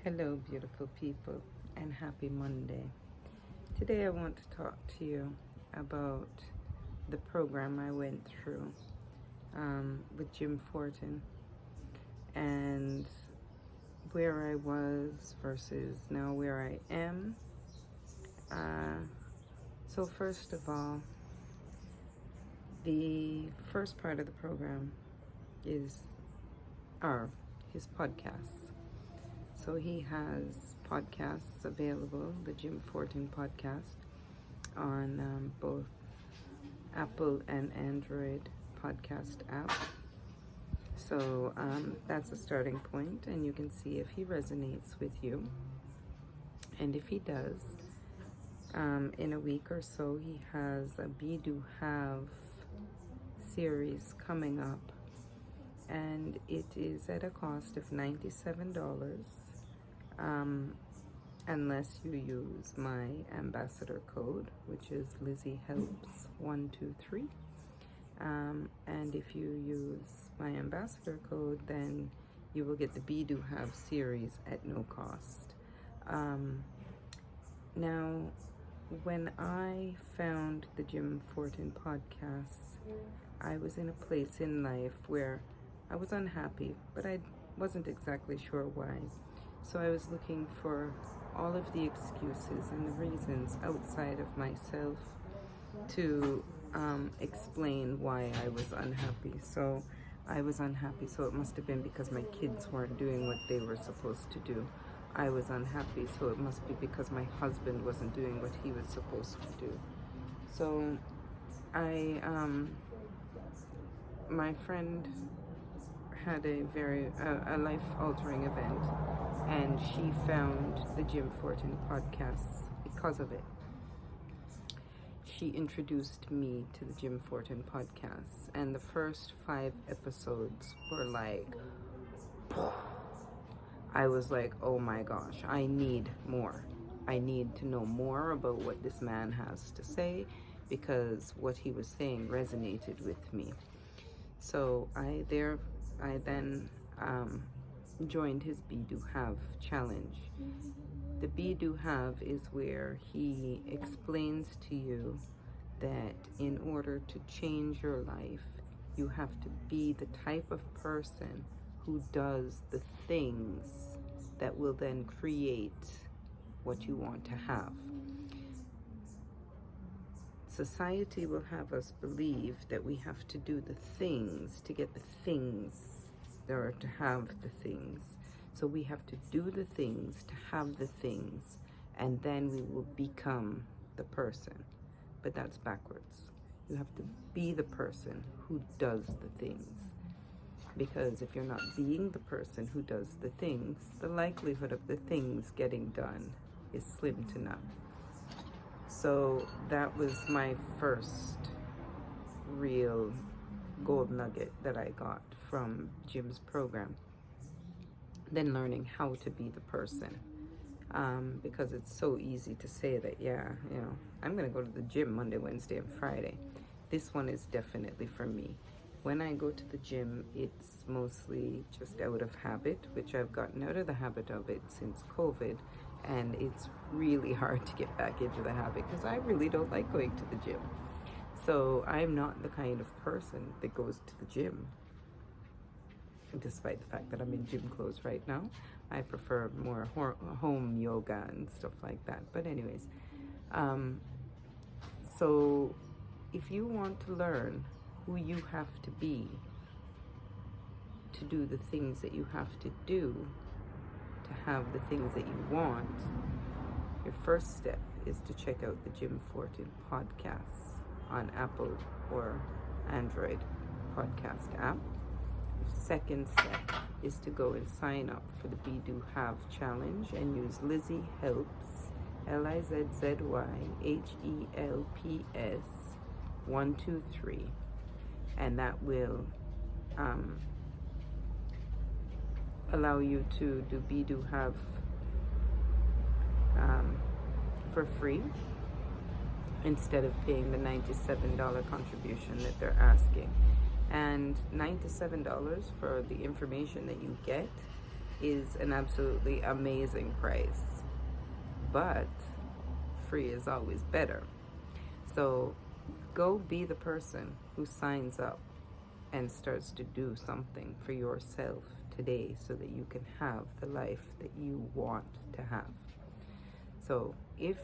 Hello, beautiful people, and happy Monday. Today, I want to talk to you about the program I went through with Jim Fortin and where I was versus now where I am. So, first of all, the first part of the program is his podcasts. So he has podcasts available, the Jim Fortin podcast, on both Apple and Android podcast app. So that's a starting point, and you can see if he resonates with you. And if he does, in a week or so, he has a Be Do Have series coming up, and it is at a cost of $97. Unless you use my ambassador code, which is Lizzie Helps 123. And if you use my ambassador code, then you will get the Be Do Have series at no cost. Now, when I found the Jim Fortin podcasts, I was in a place in life where I was unhappy, but I wasn't exactly sure why. So I was looking for all of the excuses and the reasons outside of myself to explain why I was unhappy. So I was unhappy, so it must have been because my kids weren't doing what they were supposed to do. I was unhappy, so it must be because my husband wasn't doing what he was supposed to do. So my friend had a life-altering event, and she found the Jim Fortin podcasts because of it. She introduced me to the Jim Fortin podcasts, and the first 5 episodes were like, I was like, oh my gosh, I need more. I need to know more about what this man has to say, because what he was saying resonated with me. So I then joined his Be Do Have challenge. The Be Do Have is where he explains to you that in order to change your life, you have to be the type of person who does the things that will then create what you want to have. Society will have us believe that we have to do the things to get the things, or to have the things. So we have to do the things to have the things, and then we will become the person. But that's backwards. You have to be the person who does the things. Because if you're not being the person who does the things, the likelihood of the things getting done is slim to none. So that was my first real gold nugget that I got from Jim's program. Then learning how to be the person, because it's so easy to say that, I'm gonna go to the gym Monday, Wednesday, and Friday. This one is definitely for me. When I go to the gym, it's mostly just out of habit, which I've gotten out of the habit of it since COVID, and it's really hard to get back into the habit because I really don't like going to the gym. So I'm not the kind of person that goes to the gym. Despite the fact that I'm in gym clothes right now, I prefer more home yoga and stuff like that. But anyways, so if you want to learn who you have to be to do the things that you have to do to have the things that you want, your first step is to check out the Jim Fortin podcasts on Apple or Android podcast app. Second step is to go and sign up for the Be Do Have challenge and use Lizzie Helps, LIZZY HELPS 123, and that will allow you to do Be Do Have for free instead of paying the $97 contribution that they're asking. And $97 for the information that you get is an absolutely amazing price, but free is always better. So go be the person who signs up and starts to do something for yourself today so that you can have the life that you want to have. So if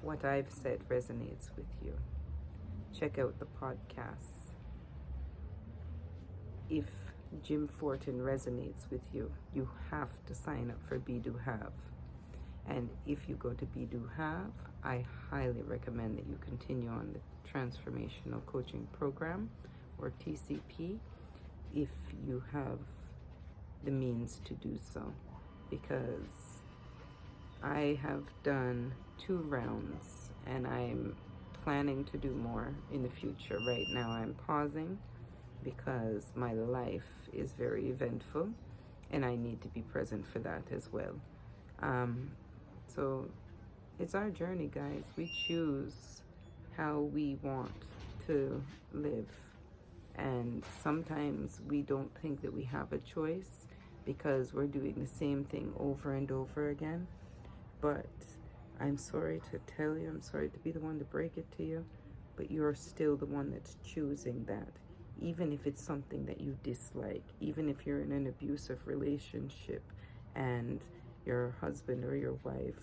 what I've said resonates with you, check out the podcasts. If Jim Fortin resonates with you, you have to sign up for Be Do Have. And if you go to Be Do Have, I highly recommend that you continue on the Transformational Coaching Program, or TCP, if you have the means to do so. Because I have done 2 rounds and I'm planning to do more in the future. Right now I'm pausing because my life is very eventful and I need to be present for that as well. So it's our journey, guys. We choose how we want to live. And sometimes we don't think that we have a choice because we're doing the same thing over and over again. But I'm sorry to tell you, I'm sorry to be the one to break it to you, but you're still the one that's choosing that. Even if it's something that you dislike, even if you're in an abusive relationship and your husband or your wife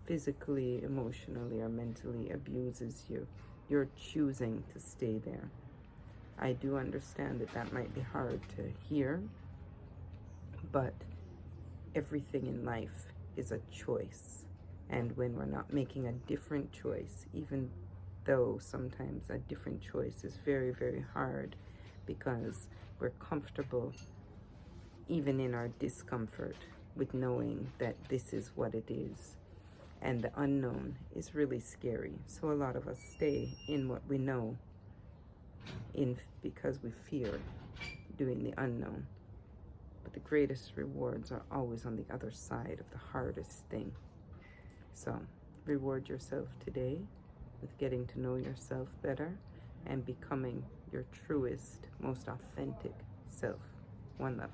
physically, emotionally, or mentally abuses you, you're choosing to stay there. I do understand that that might be hard to hear, but everything in life is a choice. And when we're not making a different choice, even though sometimes a different choice is very, very hard because we're comfortable even in our discomfort with knowing that this is what it is. And the unknown is really scary. So a lot of us stay in what we know because we fear doing the unknown. But the greatest rewards are always on the other side of the hardest thing. So reward yourself today with getting to know yourself better and becoming your truest, most authentic self. One love.